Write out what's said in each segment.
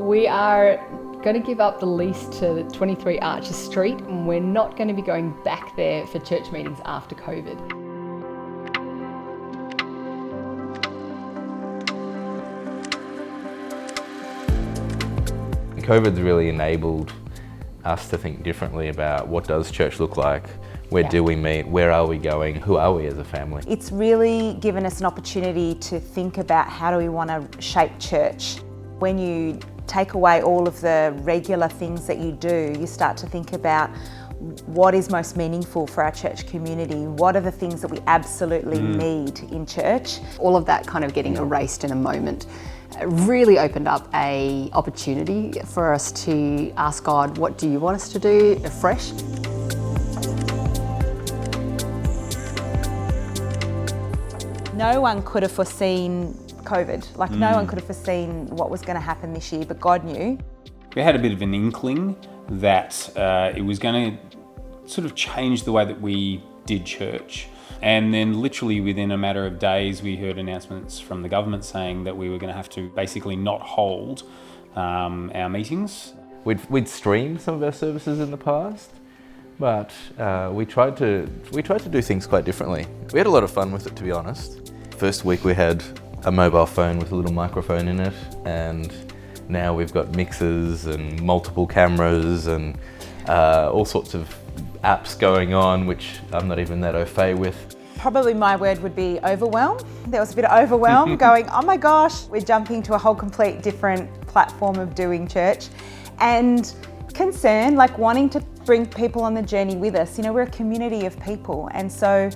We are going to give up the lease to 23 Archer Street, and we're not going to be going back there for church meetings after COVID. COVID's really enabled us to think differently about what does church look like, where do we meet, where are we going, who are we as a family. It's really given us an opportunity to think about how do we want to shape church. When you take away all of the regular things that you do, you start to think about what is most meaningful for our church community, what are the things that we absolutely need in church. All of that kind of getting erased in a moment really opened up an opportunity for us to ask God, what do you want us to do afresh? No one could have foreseen COVID. No one could have foreseen what was going to happen this year, but God knew. We had a bit of an inkling that it was going to sort of change the way that we did church. And then literally within a matter of days, we heard announcements from the government saying that we were going to have to basically not hold our meetings. We'd streamed some of our services in the past, but we tried to do things quite differently. We had a lot of fun with it, to be honest. First week we had a mobile phone with a little microphone in it, and now we've got mixers and multiple cameras and all sorts of apps going on, which I'm not even that au fait with. Probably my word would be overwhelm. There was a bit of overwhelm going, oh my gosh, we're jumping to a whole complete different platform of doing church. And concern, wanting to bring people on the journey with us. We're a community of people, and so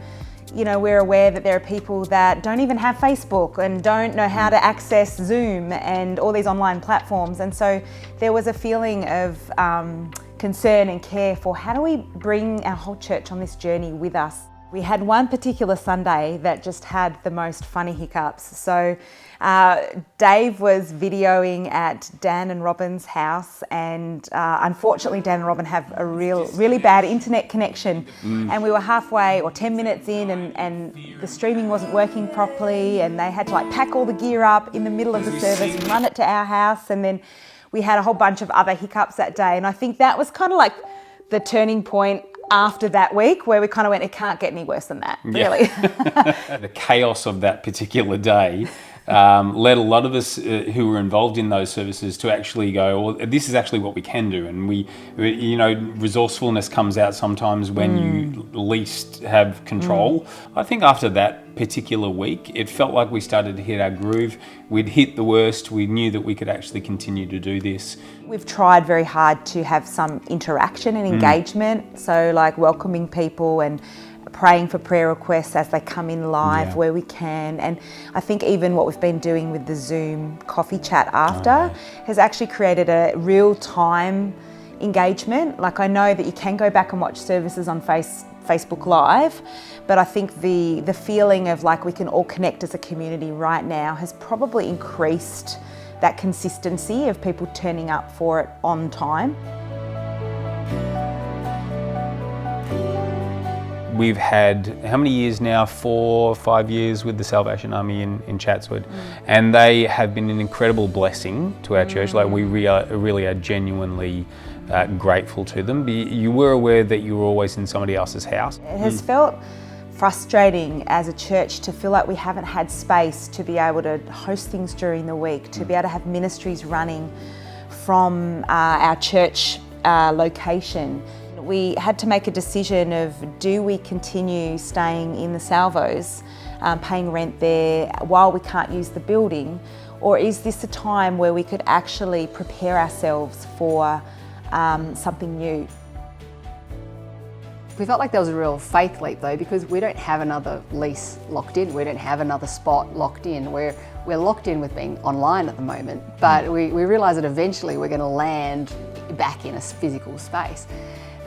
we're aware that there are people that don't even have Facebook and don't know how to access Zoom and all these online platforms. And so there was a feeling of concern and care for how do we bring our whole church on this journey with us. We had one particular Sunday that just had the most funny hiccups. So Dave was videoing at Dan and Robin's house, and unfortunately Dan and Robin have a really bad internet connection. And we were halfway or 10 minutes in, and the streaming wasn't working properly, and they had to pack all the gear up in the middle of the service and run it to our house. And then we had a whole bunch of other hiccups that day, and I think that was kind of the turning point after that week, where we kind of went, it can't get any worse than that, really. Yeah. The chaos of that particular day led a lot of us who were involved in those services to actually go, well, this is actually what we can do. And we resourcefulness comes out sometimes when you least have control. I think after that particular week, it felt like we started to hit our groove. We'd hit the worst. We knew that we could actually continue to do this. We've tried very hard to have some interaction and engagement. So welcoming people and praying for prayer requests as they come in live where we can. And I think even what we've been doing with the Zoom coffee chat after has actually created a real-time engagement. I know that you can go back and watch services on Facebook Live, but I think the feeling of we can all connect as a community right now has probably increased that consistency of people turning up for it on time. We've had, how many years now? 4 or 5 years with the Salvation Army in Chatswood. And they have been an incredible blessing to our church. We really are genuinely grateful to them. You were aware that you were always in somebody else's house. It has felt frustrating as a church to feel like we haven't had space to be able to host things during the week, to be able to have ministries running from our church location. We had to make a decision of, do we continue staying in the Salvos, paying rent there while we can't use the building, or is this a time where we could actually prepare ourselves for something new? We felt like there was a real faith leap though, because we don't have another lease locked in. We don't have another spot locked in. We're locked in with being online at the moment, but we realise that eventually we're going to land back in a physical space.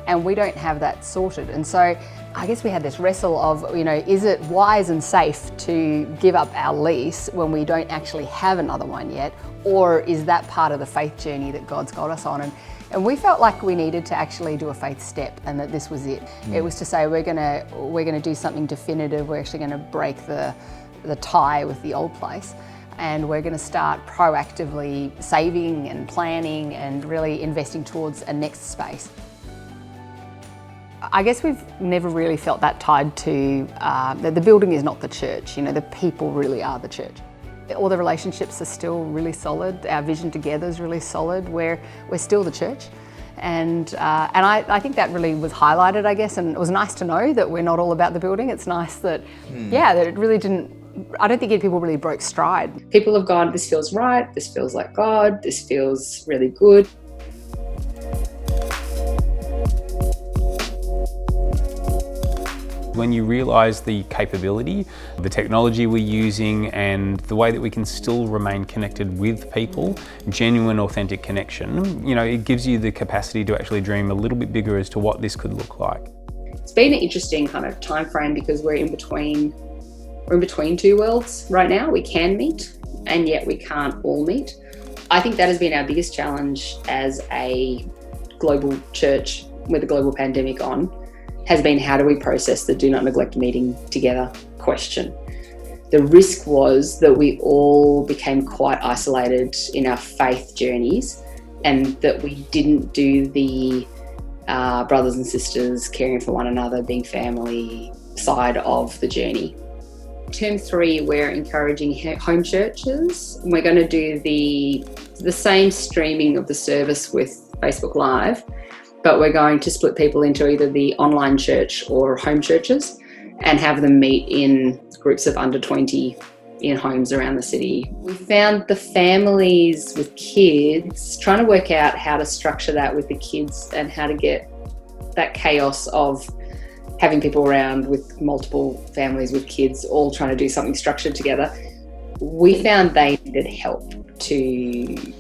And we don't have that sorted. And so I guess we had this wrestle of, is it wise and safe to give up our lease when we don't actually have another one yet? Or is that part of the faith journey that God's got us on? And we felt like we needed to actually do a faith step, and that this was it. It was to say we're gonna do something definitive. We're actually gonna break the tie with the old place. and we're going to start proactively saving and planning and really investing towards a next space. I guess we've never really felt that tied to the building is not the church, you know, the people really are the church. All the relationships are still really solid, our vision together is really solid, we're still the church. And I think that really was highlighted, I guess, and it was nice to know that we're not all about the building. It's nice that, that it really didn't, I don't think people really broke stride. People have gone, this feels right, this feels like God, this feels really good. When you realise the capability, the technology we're using and the way that we can still remain connected with people, genuine, authentic connection, you know, it gives you the capacity to actually dream a little bit bigger as to what this could look like. It's been an interesting kind of time frame because we're in between two worlds right now. We can meet and yet we can't all meet. I think that has been our biggest challenge as a global church with a global pandemic on, has been how do we process the do not neglect meeting together question. The risk was that we all became quite isolated in our faith journeys and that we didn't do the brothers and sisters caring for one another, being family side of the journey. Term 3, we're encouraging home churches. We're going to do the same streaming of the service with Facebook Live, but we're going to split people into either the online church or home churches and have them meet in groups of under 20 in homes around the city. We found the families with kids, trying to work out how to structure that with the kids and how to get that chaos of having people around with multiple families with kids all trying to do something structured together. We found they needed help to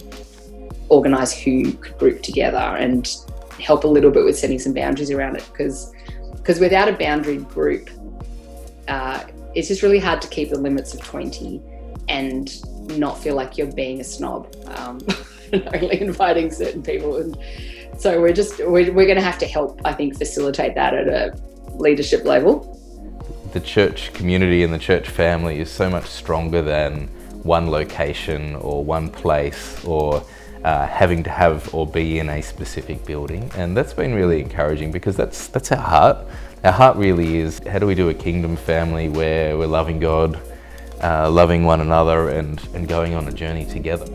organise who could group together and help a little bit with setting some boundaries around it, because without a boundaried group, it's just really hard to keep the limits of 20 and not feel like you're being a snob and only inviting certain people. And so we're going to have to help, I think, facilitate that at a leadership level. The church community and the church family is so much stronger than one location or one place or having to have or be in a specific building, and that's been really encouraging because that's our heart. Our heart really is, how do we do a kingdom family where we're loving God, loving one another and going on a journey together.